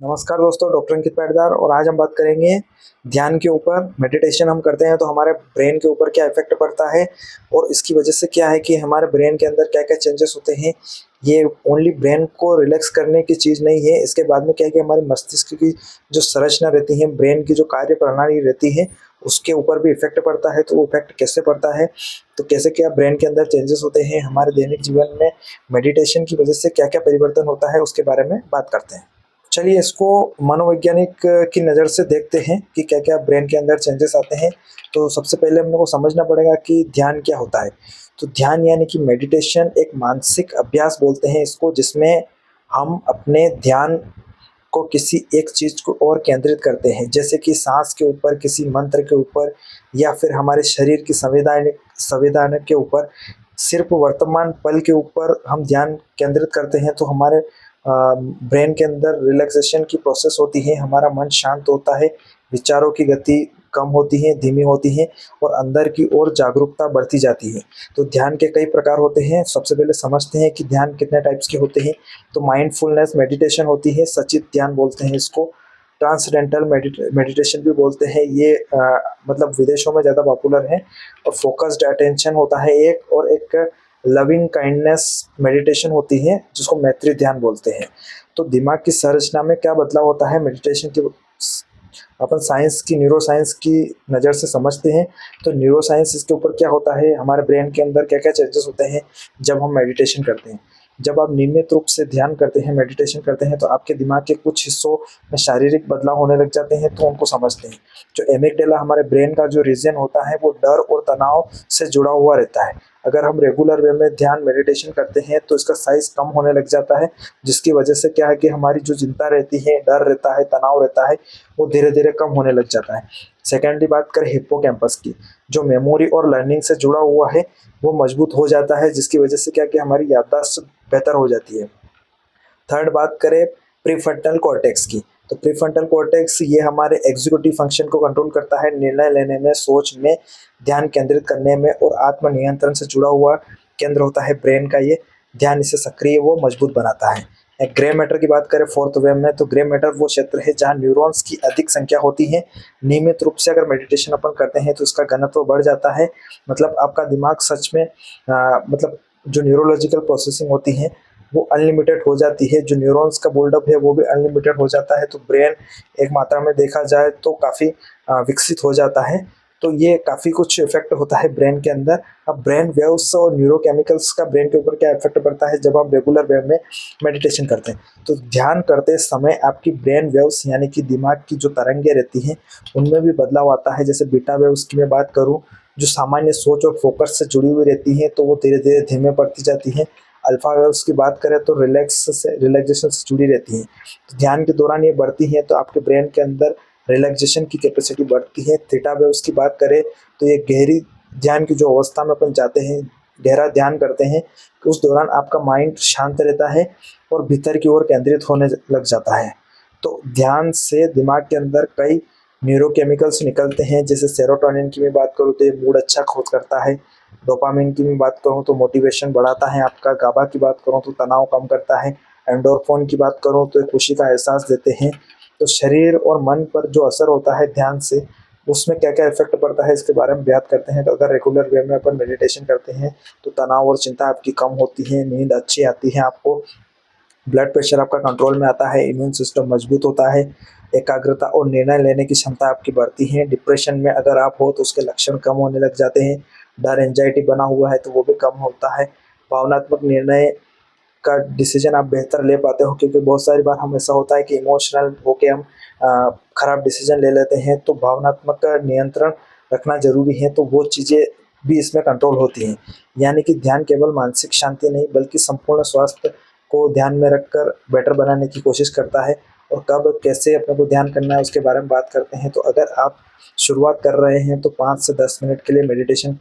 नमस्कार दोस्तों, डॉक्टर अंकित पैटदार। और आज हम बात करेंगे ध्यान के ऊपर। मेडिटेशन हम करते हैं तो हमारे ब्रेन के ऊपर क्या इफेक्ट पड़ता है और इसकी वजह से क्या है कि हमारे ब्रेन के अंदर क्या क्या चेंजेस होते हैं। ये ओनली ब्रेन को रिलैक्स करने की चीज़ नहीं है, इसके बाद में क्या है कि हमारे मस्तिष्क की जो संरचना रहती है, ब्रेन की जो कार्य प्रणाली रहती है, उसके ऊपर भी इफेक्ट पड़ता है। तो वो इफेक्ट कैसे पड़ता है, तो कैसे क्या ब्रेन के अंदर चेंजेस होते हैं, हमारे दैनिक जीवन में मेडिटेशन की वजह से क्या क्या परिवर्तन होता है, उसके बारे में बात करते हैं। चलिए इसको मनोवैज्ञानिक की नज़र से देखते हैं कि क्या क्या ब्रेन के अंदर चेंजेस आते हैं। तो सबसे पहले हम लोग को समझना पड़ेगा कि ध्यान क्या होता है। तो ध्यान यानी कि मेडिटेशन एक मानसिक अभ्यास बोलते हैं इसको, जिसमें हम अपने ध्यान को किसी एक चीज़ को और केंद्रित करते हैं, जैसे कि सांस के ऊपर, किसी मंत्र के ऊपर, या फिर हमारे शरीर की संवेदना के ऊपर। सिर्फ वर्तमान पल के ऊपर हम ध्यान केंद्रित करते हैं तो हमारे ब्रेन के अंदर रिलैक्सेशन की प्रोसेस होती है, हमारा मन शांत होता है, विचारों की गति कम होती है, धीमी होती है, और अंदर की ओर जागरूकता बढ़ती जाती है। तो ध्यान के कई प्रकार होते हैं। सबसे पहले समझते हैं कि ध्यान कितने टाइप्स के होते हैं। तो माइंडफुलनेस मेडिटेशन होती है, सचित ध्यान बोलते हैं इसको। ट्रांसडेंटल मेडिटेशन भी बोलते हैं, ये मतलब विदेशों में ज़्यादा पॉपुलर है। और फोकस्ड अटेंशन होता है एक, और एक लविंग काइंडनेस मेडिटेशन होती है जिसको मैत्री ध्यान बोलते हैं। तो दिमाग की संरचना में क्या बदलाव होता है मेडिटेशन की, अपन साइंस की, न्यूरो साइंस की नज़र से समझते हैं। तो न्यूरो साइंस इसके ऊपर क्या होता है, हमारे ब्रेन के अंदर क्या क्या चेंजेस होते हैं जब हम मेडिटेशन करते हैं। जब आप नियमित रूप से ध्यान करते हैं, मेडिटेशन करते हैं, तो आपके दिमाग के कुछ हिस्सों में शारीरिक बदलाव होने लग जाते हैं, तो उनको समझते हैं। जो एमिगडाला हमारे ब्रेन का जो रीजन होता है, वो डर और तनाव से जुड़ा हुआ रहता है। अगर हम रेगुलर वे में ध्यान मेडिटेशन करते हैं तो इसका साइज कम होने लग जाता है, जिसकी वजह से क्या है कि हमारी जो चिंता रहती है, डर रहता है, तनाव रहता है, वो धीरे धीरे कम होने लग जाता है। सेकेंडली बात करें हिप्पोकैम्पस की, जो मेमोरी और लर्निंग से जुड़ा हुआ है, वो मजबूत हो जाता है, जिसकी वजह से क्या कि हमारी याददाश्त बेहतर हो जाती है। थर्ड बात करें प्रीफ्रंटल कॉर्टेक्स की, तो प्रीफ्रंटल कॉर्टेक्स ये हमारे एग्जीक्यूटिव फंक्शन को कंट्रोल करता है, निर्णय लेने में, सोच में, ध्यान केंद्रित करने में, और आत्म नियंत्रण से जुड़ा हुआ केंद्र होता है ब्रेन का ये। ध्यान इसे सक्रिय व मजबूत बनाता है। ग्रे मैटर की बात करें फोर्थ वे में, तो ग्रे मैटर वो क्षेत्र है जहाँ न्यूरॉन्स की अधिक संख्या होती है। नियमित रूप से अगर मेडिटेशन अपन करते हैं तो इसका घनत्व बढ़ जाता है। मतलब आपका दिमाग सच में मतलब जो न्यूरोलॉजिकल प्रोसेसिंग होती है वो अनलिमिटेड हो जाती है, जो न्यूरॉन्स का बिल्डअप है वो भी अनलिमिटेड हो जाता है। तो ब्रेन एक मात्रा में देखा जाए तो काफ़ी विकसित हो जाता है। तो ये काफ़ी कुछ इफेक्ट होता है ब्रेन के अंदर। अब ब्रेन वेव्स और न्यूरोकेमिकल्स का ब्रेन के ऊपर क्या इफेक्ट पड़ता है जब हम रेगुलर वे में मेडिटेशन करते हैं। तो ध्यान करते समय आपकी ब्रेन वेव्स यानी कि दिमाग की जो तरंगे रहती हैं उनमें भी बदलाव आता है। जैसे बीटा वेव्स की मैं बात करूँ, जो सामान्य सोच और फोकस से जुड़ी हुई रहती हैं, तो वो धीरे धीरे धीमे पड़ती जाती हैं। अल्फा वेव्स की बात करें तो रिलैक्सेशन से जुड़ी रहती हैं। तो ध्यान के दौरान ये बढ़ती हैं तो आपके ब्रेन के अंदर रिलैक्सेशन की कैपेसिटी बढ़ती है। थीटा वेव्स की बात करें तो ये गहरी ध्यान की जो अवस्था में अपन जाते हैं, गहरा ध्यान करते हैं, तो उस दौरान आपका माइंड शांत रहता है और भीतर की ओर केंद्रित होने लग जाता है। तो ध्यान से दिमाग के अंदर कई न्यूरोकेमिकल्स निकलते हैं। जैसे सेरोटोनिन की मैं बात करूँ तो ये मूड अच्छा खोज करता है। डोपामिन की मैं बात करूँ तो मोटिवेशन बढ़ाता है आपका। गाबा की बात करूँ तो तनाव कम करता है। एंडोर्फिन की बात करूँ तो खुशी का एहसास देते हैं। तो शरीर और मन पर जो असर होता है ध्यान से, उसमें क्या क्या इफेक्ट पड़ता है इसके बारे में बात करते हैं। तो अगर रेगुलर वे में अपन मेडिटेशन करते हैं तो तनाव और चिंता आपकी कम होती है, नींद अच्छी आती है आपको, ब्लड प्रेशर आपका कंट्रोल में आता है, इम्यून सिस्टम मजबूत होता है, एकाग्रता और निर्णय लेने की क्षमता आपकी बढ़ती है। डिप्रेशन में अगर आप हो तो उसके लक्षण कम होने लग जाते हैं। डर, एंजाइटी बना हुआ है तो वो भी कम होता है। भावनात्मक निर्णय का डिसीजन आप बेहतर ले पाते हो, क्योंकि बहुत सारी बार हम ऐसा होता है कि इमोशनल होके हम खराब डिसीजन ले लेते हैं। तो भावनात्मक का नियंत्रण रखना जरूरी है, तो वो चीज़ें भी इसमें कंट्रोल होती हैं। यानी कि ध्यान केवल मानसिक शांति नहीं बल्कि संपूर्ण स्वास्थ्य को ध्यान में रखकर बेटर बनाने की कोशिश करता है। और कब कैसे अपने को ध्यान करना है उसके बारे में बात करते हैं। तो अगर आप शुरुआत कर रहे हैं तो 5 से 10 मिनट के लिए मेडिटेशन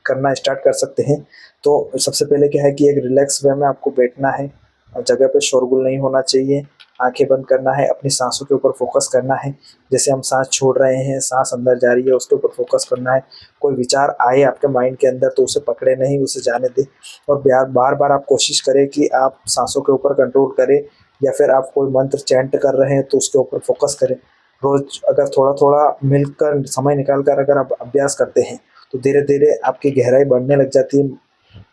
करना स्टार्ट कर सकते हैं। तो सबसे पहले क्या है कि एक रिलैक्स वे में आपको बैठना है और जगह पे शोरगुल नहीं होना चाहिए। आंखें बंद करना है, अपनी सांसों के ऊपर फोकस करना है। जैसे हम सांस छोड़ रहे हैं, सांस अंदर जा रही है, उसके ऊपर फोकस करना है। कोई विचार आए आपके माइंड के अंदर तो उसे पकड़े नहीं, उसे जाने दें। और बार बार आप कोशिश करें कि आप सांसों के ऊपर कंट्रोल करें या फिर आप कोई मंत्र चैंट कर रहे हैं तो उसके ऊपर फोकस करें। रोज अगर थोड़ा थोड़ा मिलकर समय निकाल कर अगर आप अभ्यास करते हैं तो धीरे धीरे आपकी गहराई बढ़ने लग जाती है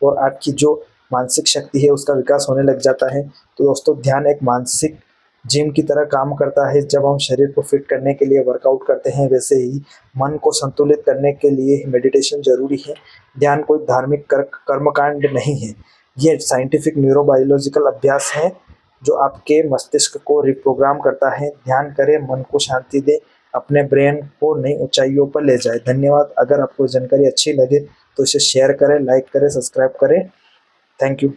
और आपकी जो मानसिक शक्ति है उसका विकास होने लग जाता है। तो दोस्तों, ध्यान एक मानसिक जिम की तरह काम करता है। जब हम शरीर को फिट करने के लिए वर्कआउट करते हैं, वैसे ही मन को संतुलित करने के लिए मेडिटेशन जरूरी है। ध्यान कोई धार्मिक कर्मकांड नहीं है, ये साइंटिफिक न्यूरोबायोलॉजिकल अभ्यास है जो आपके मस्तिष्क को रिप्रोग्राम करता है। ध्यान करें, मन को शांति दे, अपने ब्रेन को नई ऊंचाइयों पर ले जाए। धन्यवाद। अगर आपको जानकारी अच्छी लगे तो इसे शेयर करें, लाइक करें, सब्सक्राइब करें। Thank you.